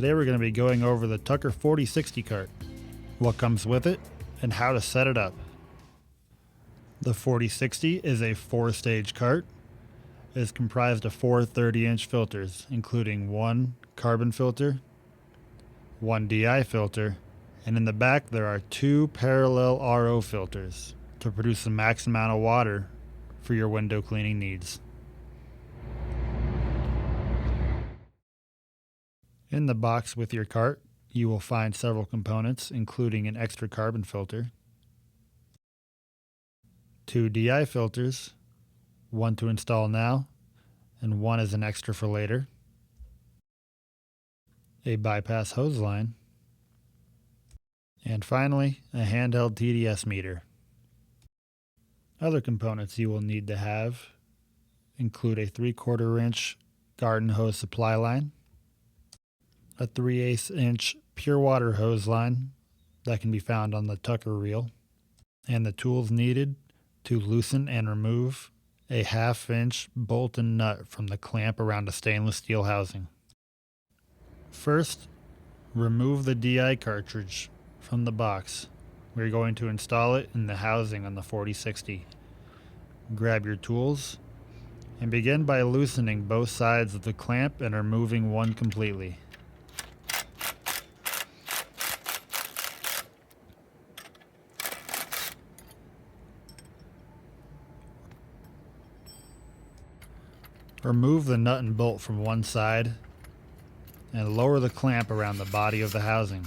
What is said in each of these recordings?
Today we're going to be going over the Tucker 4060 cart, what comes with it, and how to set it up. The 4060 is a 4-stage cart. It is comprised of 4 30-inch filters, including one carbon filter, one DI filter, and in the back there are 2 parallel RO filters to produce the max amount of water for your window cleaning needs. In the box with your cart, you will find several components, including an extra carbon filter, 2 DI filters, one to install now, and one as an extra for later, a bypass hose line, and finally, a handheld TDS meter. Other components you will need to have include a 3/4 inch garden hose supply line, a 3/8 inch pure water hose line that can be found on the Tucker reel, and the tools needed to loosen and remove a 1/2 inch bolt and nut from the clamp around a stainless steel housing. First, remove the DI cartridge from the box. We're going to install it in the housing on the 4060. Grab your tools and begin by loosening both sides of the clamp and removing one completely. Remove the nut and bolt from one side and lower the clamp around the body of the housing.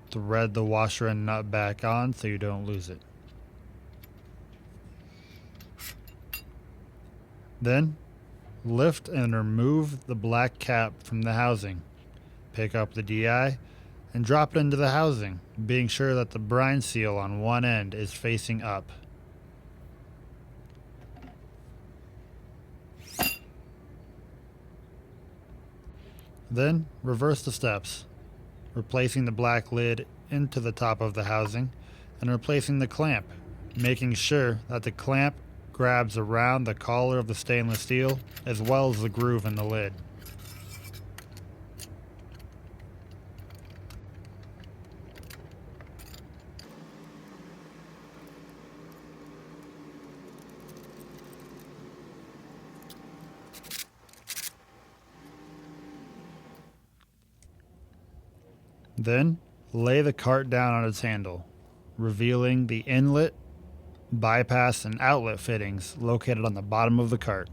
Thread the washer and nut back on so you don't lose it. Then, lift and remove the black cap from the housing. Pick up the DI and drop it into the housing, being sure that the brine seal on one end is facing up. Then, reverse the steps, replacing the black lid into the top of the housing and replacing the clamp, making sure that the clamp grabs around the collar of the stainless steel as well as the groove in the lid. Then, lay the cart down on its handle, revealing the inlet, bypass, and outlet fittings located on the bottom of the cart.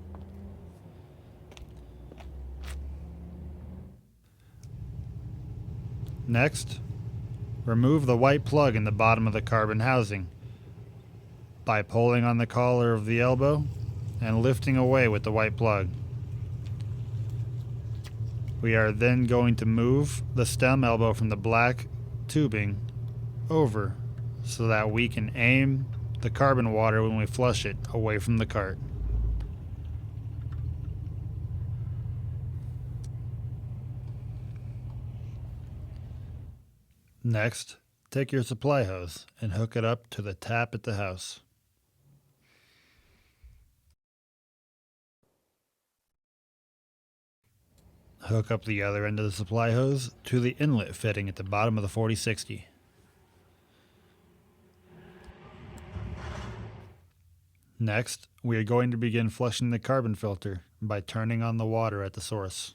Next, remove the white plug in the bottom of the carbon housing by pulling on the collar of the elbow and lifting away with the white plug. We are then going to move the stem elbow from the black tubing over so that we can aim the carbon water when we flush it away from the cart. Next, take your supply hose and hook it up to the tap at the house. Hook up the other end of the supply hose to the inlet fitting at the bottom of the 4060. Next, we are going to begin flushing the carbon filter by turning on the water at the source.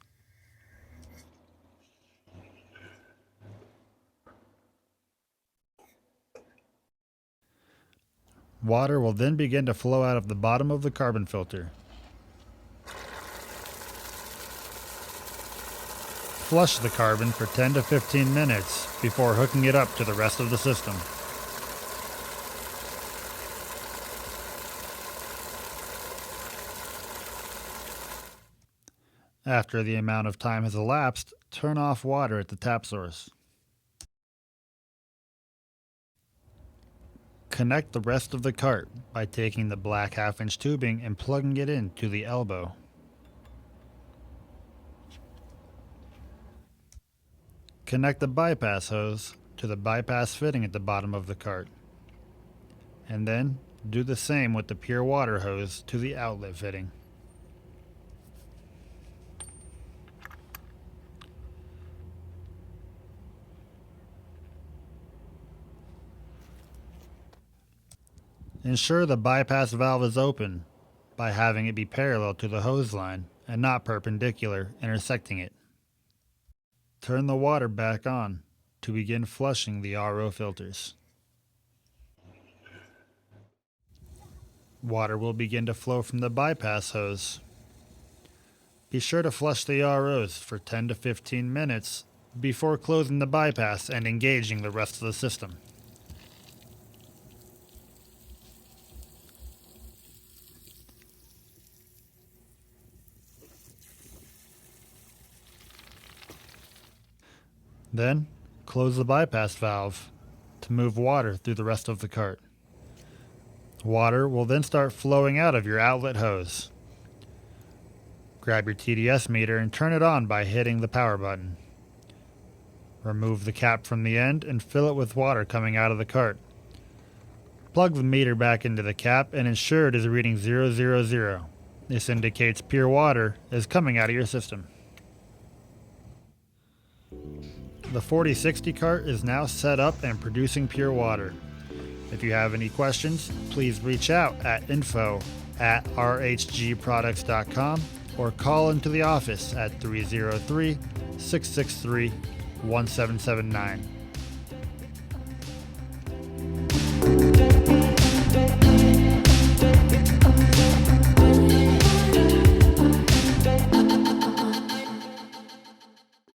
Water will then begin to flow out of the bottom of the carbon filter. Flush the carbon for 10 to 15 minutes before hooking it up to the rest of the system. After the amount of time has elapsed, turn off water at the tap source. Connect the rest of the cart by taking the black 1/2 inch tubing and plugging it into the elbow. Connect the bypass hose to the bypass fitting at the bottom of the cart. And then do the same with the pure water hose to the outlet fitting. Ensure the bypass valve is open by having it be parallel to the hose line and not perpendicular, intersecting it. Turn the water back on to begin flushing the RO filters. Water will begin to flow from the bypass hose. Be sure to flush the ROs for 10 to 15 minutes before closing the bypass and engaging the rest of the system. Then, close the bypass valve to move water through the rest of the cart. Water will then start flowing out of your outlet hose. Grab your TDS meter and turn it on by hitting the power button. Remove the cap from the end and fill it with water coming out of the cart. Plug the meter back into the cap and ensure it is reading 000. This indicates pure water is coming out of your system. The 4060 cart is now set up and producing pure water. If you have any questions, please reach out at info@rhgproducts.com or call into the office at 303-663-1779.